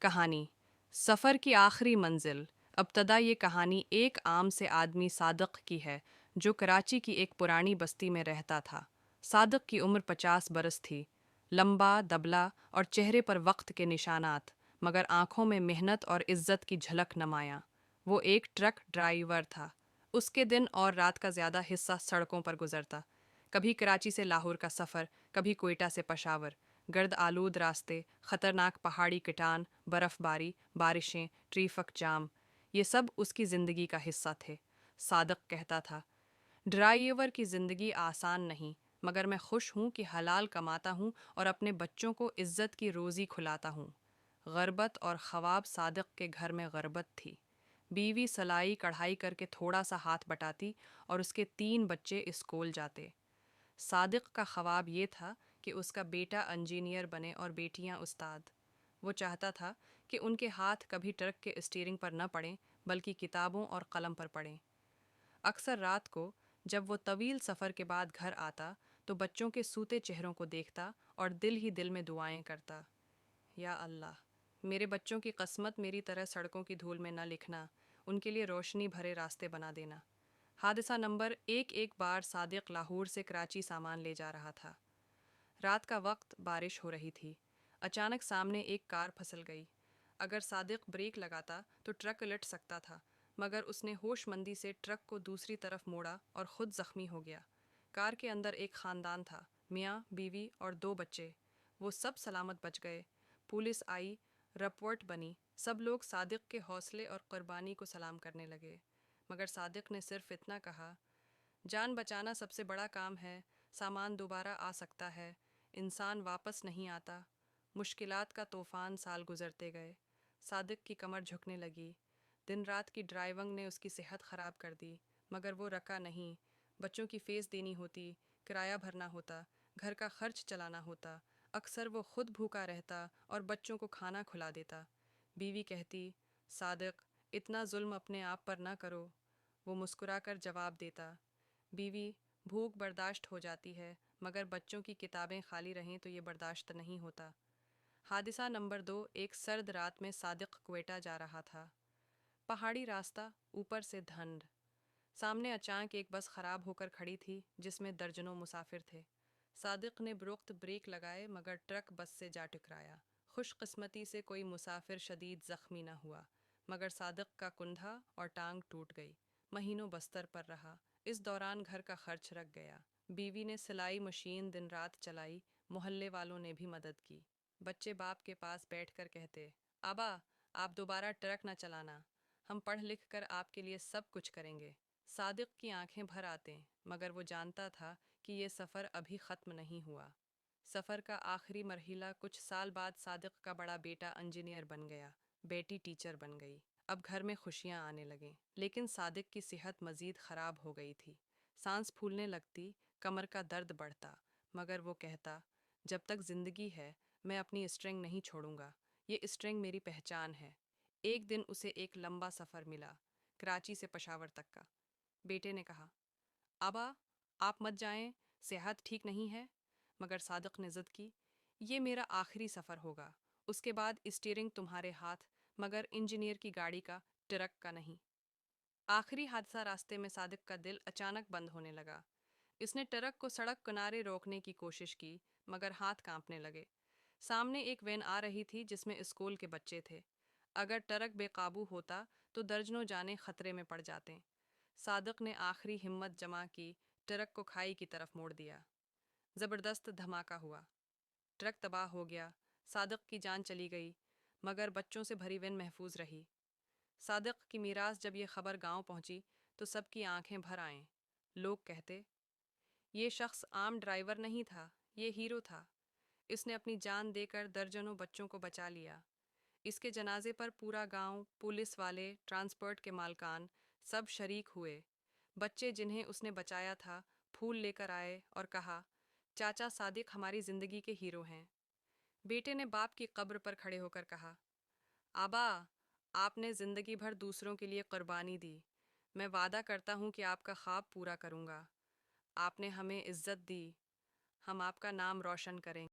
कहानी सफ़र की आखिरी मंजिल। अब्तदा ये कहानी एक आम से आदमी सादिक की है जो कराची की एक पुरानी बस्ती में रहता था। सादिक की उम्र 50 बरस थी। लंबा दबला और चेहरे पर वक्त के निशानात, मगर आंखों में मेहनत और इज्जत की झलक नमाया। वो एक ट्रक ड्राइवर था। उसके दिन और रात का ज़्यादा हिस्सा सड़कों पर गुजरता। कभी कराची से लाहौर का सफ़र, कभी कोयटा से पेशावर। गर्द आलूद रास्ते, खतरनाक पहाड़ी कटान, बर्फबारी, बारिशें, ट्रैफिक जाम, ये सब उसकी ज़िंदगी का हिस्सा थे। सादिक कहता था, ड्राइवर की ज़िंदगी आसान नहीं, मगर मैं खुश हूँ कि हलाल कमाता हूँ और अपने बच्चों को इज्जत की रोज़ी खुलाता हूँ। गरबत और ख्वाब। सादिक के घर में गरबत थी। बीवी सलाई कढ़ाई करके थोड़ा सा हाथ बटाती और उसके 3 बच्चे स्कूल जाते। सादिक का ख्वाब ये था कि उसका बेटा इंजीनियर बने और बेटियां उस्ताद। वो चाहता था कि उनके हाथ कभी ट्रक के स्टीयरिंग पर न पड़ें, बल्कि किताबों और कलम पर पड़ें। अक्सर रात को जब वो तवील सफ़र के बाद घर आता, तो बच्चों के सूते चेहरों को देखता और दिल ही दिल में दुआएं करता, या अल्लाह, मेरे बच्चों की किस्मत मेरी तरह सड़कों की धूल में न लिखना, उनके लिए रोशनी भरे रास्ते बना देना। हादसा नंबर एक बार सादिक लाहौर से कराची सामान ले जा रहा था। रात का वक्त, बारिश हो रही थी। अचानक सामने एक कार फिसल गई। अगर सादिक ब्रेक लगाता तो ट्रक उलट सकता था, मगर उसने होशमंदी से ट्रक को दूसरी तरफ मोड़ा और खुद जख्मी हो गया। कार के अंदर एक खानदान था, मियाँ, बीवी और 2 बच्चे। वो सब सलामत बच गए। पुलिस आई, रिपोर्ट बनी, सब लोग सादिक के हौसले और कुर्बानी को सलाम करने लगे। मगर सादिक ने सिर्फ इतना कहा, जान बचाना सबसे बड़ा काम है, सामान दोबारा आ सकता है, इंसान वापस नहीं आता। मुश्किलात का तूफान साल गुजरते गए। सादिक की कमर झुकने लगी। दिन रात की ड्राइविंग ने उसकी सेहत ख़राब कर दी, मगर वो रका नहीं। बच्चों की फ़ीस देनी होती, किराया भरना होता, घर का खर्च चलाना होता। अक्सर वो खुद भूखा रहता और बच्चों को खाना खुला देता। बीवी कहती, सादिक, इतना जुल्म अपने आप पर ना करो। वो मुस्कुराकर जवाब देता, बीवी, भूख बर्दाश्त हो जाती है, मगर बच्चों की किताबें खाली रहें तो ये बर्दाश्त नहीं होता। हादिसा नंबर 2। एक सर्द रात में सादिक क्वेटा जा रहा था। पहाड़ी रास्ता, ऊपर से ठंड। सामने अचानक एक बस खराब होकर खड़ी थी, जिसमें दर्जनों मुसाफिर थे। सादिक ने बुरुख्त ब्रेक लगाए, मगर ट्रक बस से जा टकराया। खुशकिस्मती से कोई मुसाफिर शदीद जख्मी न हुआ, मगर सादिक का कुंधा और टांग टूट गई। महीनों बस्तर पर रहा। इस दौरान घर का खर्च रख गया। बीवी ने सिलाई मशीन दिन रात चलाई, मोहल्ले वालों ने भी मदद की। बच्चे बाप के पास बैठकर कहते, आबा, आप दोबारा ट्रक न चलाना, हम पढ़ लिख कर आपके लिए सब कुछ करेंगे। सादिक की आंखें भर आते, मगर वो जानता था कि ये सफ़र अभी ख़त्म नहीं हुआ। सफ़र का आखिरी मरहिला कुछ साल बाद। सादिक का बड़ा बेटा इंजीनियर बन गया, बेटी टीचर बन गई। अब घर में खुशियाँ आने लगीं, लेकिन सादिक की सेहत मज़ीद ख़राब हो गई थी। सांस फूलने लगती, कमर का दर्द बढ़ता, मगर वो कहता, जब तक ज़िंदगी है मैं अपनी स्ट्रिंग नहीं छोड़ूंगा, ये स्ट्रिंग मेरी पहचान है। एक दिन उसे एक लंबा सफ़र मिला, कराची से पेशावर तक का। बेटे ने कहा, आबा, आप मत जाएं, सेहत ठीक नहीं है। मगर सादिक ने ज़िद की, ये मेरा आखिरी सफ़र होगा, उसके बाद स्टीयरिंग तुम्हारे हाथ, मगर इंजीनियर की गाड़ी का, ट्रक का नहीं। आखिरी हादसा रास्ते में। सादिक का दिल अचानक बंद होने लगा। इसने ट्रक को सड़क किनारे रोकने की कोशिश की, मगर हाथ कांपने लगे। सामने एक वैन आ रही थी जिसमें स्कूल के बच्चे थे। अगर ट्रक बेकाबू होता तो दर्जनों जाने खतरे में पड़ जाते। सादिक ने आखिरी हिम्मत जमा की, ट्रक को खाई की तरफ मोड़ दिया। ज़बरदस्त धमाका हुआ, ट्रक तबाह हो गया। सादिक की जान चली गई, मगर बच्चों से भरी वैन महफूज रही। सादिक की मीरास जब ये खबर गांव पहुंची तो सबकी आंखें भर आईं। लोग कहते, ये शख्स आम ड्राइवर नहीं था, ये हीरो था। इसने अपनी जान देकर दर्जनों बच्चों को बचा लिया। इसके जनाजे पर पूरा गांव, पुलिस वाले, ट्रांसपोर्ट के मालकान, सब शरीक हुए। बच्चे जिन्हें उसने बचाया था फूल लेकर आए और कहा, चाचा सादिक हमारी ज़िंदगी के हीरो हैं। बेटे ने बाप की कब्र पर खड़े होकर कहा, आबा, आपने ज़िंदगी भर दूसरों के लिए कुर्बानी दी। मैं वादा करता हूँ कि आपका ख्वाब पूरा करूँगा। आपने हमें इज्जत दी, हम आपका नाम रोशन करेंगे।